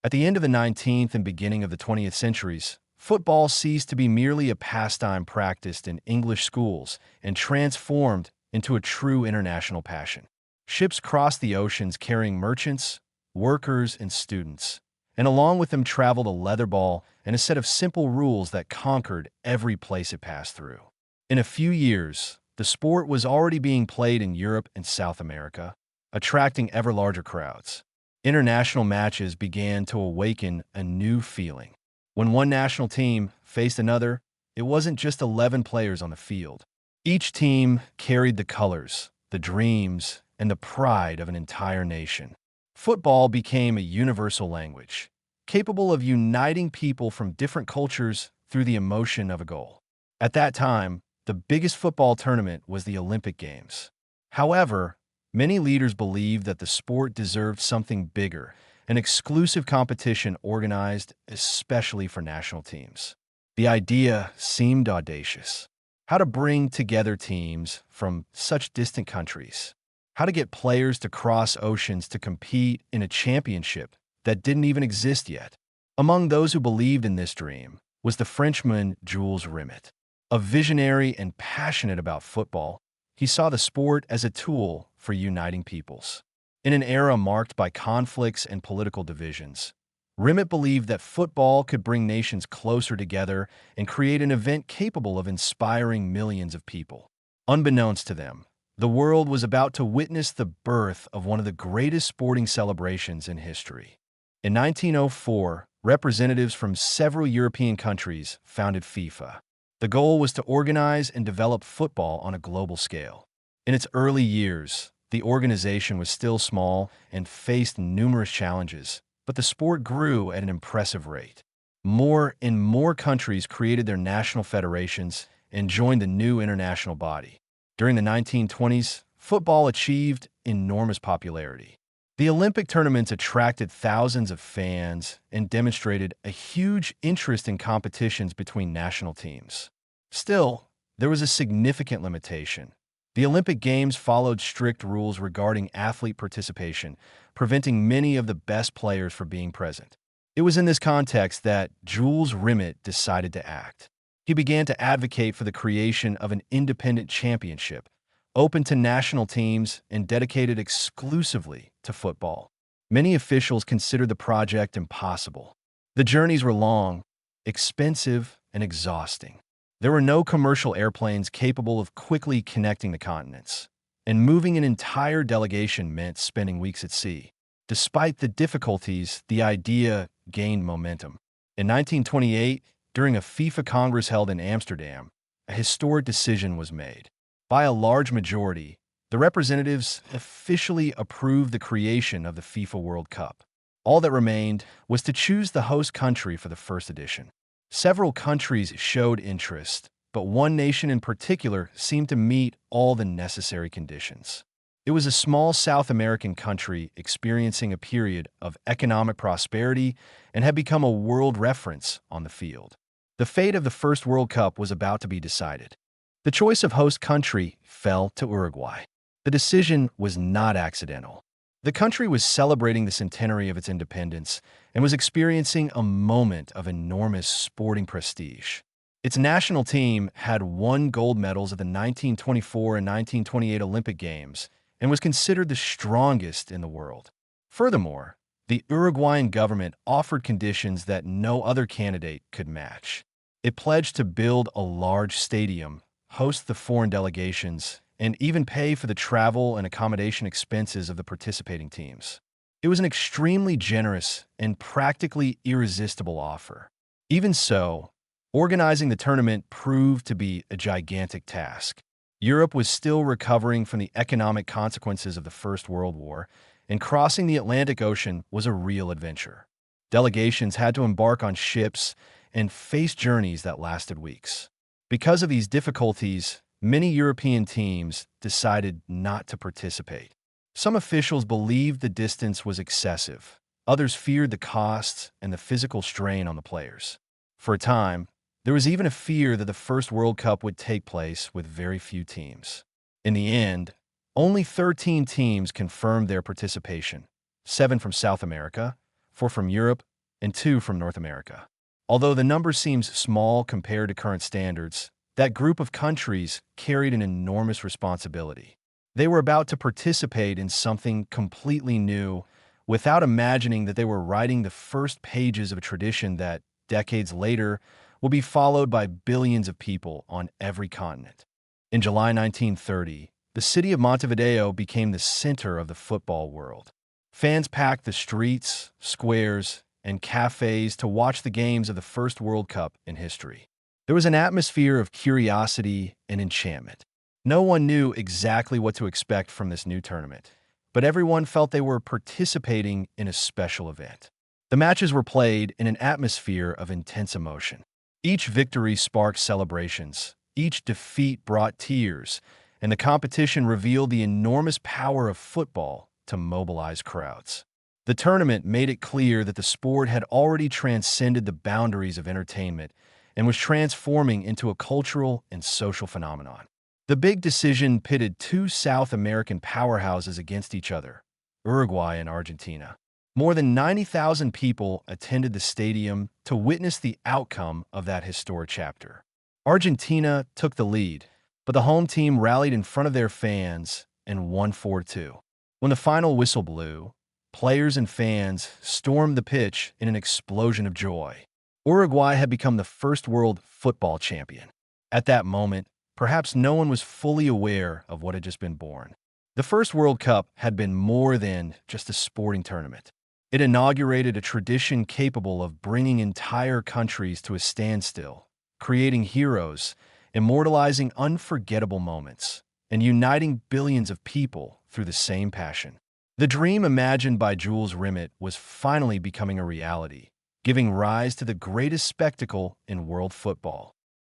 At the end of the 19th and beginning of the 20th centuries, football ceased to be merely a pastime practiced in English schools and transformed into a true international passion. Ships crossed the oceans carrying merchants, workers, and students, and along with them traveled a leather ball and a set of simple rules that conquered every place it passed through. In a few years, the sport was already being played in Europe and South America, attracting ever larger crowds. International matches began to awaken a new feeling. When one national team faced another, it wasn't just 11 players on the field. Each team carried the colors, the dreams, and the pride of an entire nation. Football became a universal language, capable of uniting people from different cultures through the emotion of a goal. At that time, the biggest football tournament was the Olympic Games. However, many leaders believed that the sport deserved something bigger, an exclusive competition organized especially for national teams. The idea seemed audacious. How to bring together teams from such distant countries. How to get players to cross oceans to compete in a championship that didn't even exist yet. Among those who believed in this dream was the Frenchman Jules Rimet. A visionary and passionate about football, he saw the sport as a tool for uniting peoples. In an era marked by conflicts and political divisions, Rimet believed that football could bring nations closer together and create an event capable of inspiring millions of people. Unbeknownst to them, the world was about to witness the birth of one of the greatest sporting celebrations in history. In 1904, representatives from several European countries founded FIFA. The goal was to organize and develop football on a global scale. In its early years, the organization was still small and faced numerous challenges, but the sport grew at an impressive rate. More and more countries created their national federations and joined the new international body. During the 1920s, football achieved enormous popularity. The Olympic tournaments attracted thousands of fans and demonstrated a huge interest in competitions between national teams. Still, there was a significant limitation. The Olympic Games followed strict rules regarding athlete participation, preventing many of the best players from being present. It was in this context that Jules Rimet decided to act. He began to advocate for the creation of an independent championship, open to national teams and dedicated exclusively to football. Many officials considered the project impossible. The journeys were long, expensive, and exhausting. There were no commercial airplanes capable of quickly connecting the continents, and moving an entire delegation meant spending weeks at sea. Despite the difficulties, the idea gained momentum. In 1928, during a FIFA Congress held in Amsterdam, a historic decision was made. By a large majority, the representatives officially approved the creation of the FIFA World Cup. All that remained was to choose the host country for the first edition. Several countries showed interest, but one nation in particular seemed to meet all the necessary conditions. It was a small South American country experiencing a period of economic prosperity and had become a world reference on the field. The fate of the first World Cup was about to be decided. The choice of host country fell to Uruguay. The decision was not accidental. The country was celebrating the centenary of its independence and was experiencing a moment of enormous sporting prestige. Its national team had won gold medals at the 1924 and 1928 Olympic Games and was considered the strongest in the world. Furthermore, the Uruguayan government offered conditions that no other candidate could match. It pledged to build a large stadium, host the foreign delegations, and even pay for the travel and accommodation expenses of the participating teams. It was an extremely generous and practically irresistible offer. Even so, organizing the tournament proved to be a gigantic task. Europe was still recovering from the economic consequences of the First World War, and crossing the Atlantic Ocean was a real adventure. Delegations had to embark on ships and face journeys that lasted weeks. Because of these difficulties, many European teams decided not to participate. Some officials believed the distance was excessive. Others feared the costs and the physical strain on the players. For a time, there was even a fear that the first World Cup would take place with very few teams. In the end, only 13 teams confirmed their participation, 7 from South America, 4 from Europe, and 2 from North America. Although the number seems small compared to current standards, that group of countries carried an enormous responsibility. They were about to participate in something completely new without imagining that they were writing the first pages of a tradition that, decades later, will be followed by billions of people on every continent. In July 1930, the city of Montevideo became the center of the football world. Fans packed the streets, squares, and cafes to watch the games of the first World Cup in history. There was an atmosphere of curiosity and enchantment. No one knew exactly what to expect from this new tournament, but everyone felt they were participating in a special event. The matches were played in an atmosphere of intense emotion. Each victory sparked celebrations, each defeat brought tears, and the competition revealed the enormous power of football to mobilize crowds. The tournament made it clear that the sport had already transcended the boundaries of entertainment and was transforming into a cultural and social phenomenon. The big decision pitted two South American powerhouses against each other, Uruguay and Argentina. More than 90,000 people attended the stadium to witness the outcome of that historic chapter. Argentina took the lead, but the home team rallied in front of their fans and won 4-2. When the final whistle blew, players and fans stormed the pitch in an explosion of joy. Uruguay had become the first world football champion. At that moment, perhaps no one was fully aware of what had just been born. The first World Cup had been more than just a sporting tournament. It inaugurated a tradition capable of bringing entire countries to a standstill, creating heroes, immortalizing unforgettable moments, and uniting billions of people through the same passion. The dream imagined by Jules Rimet was finally becoming a reality, giving rise to the greatest spectacle in world football.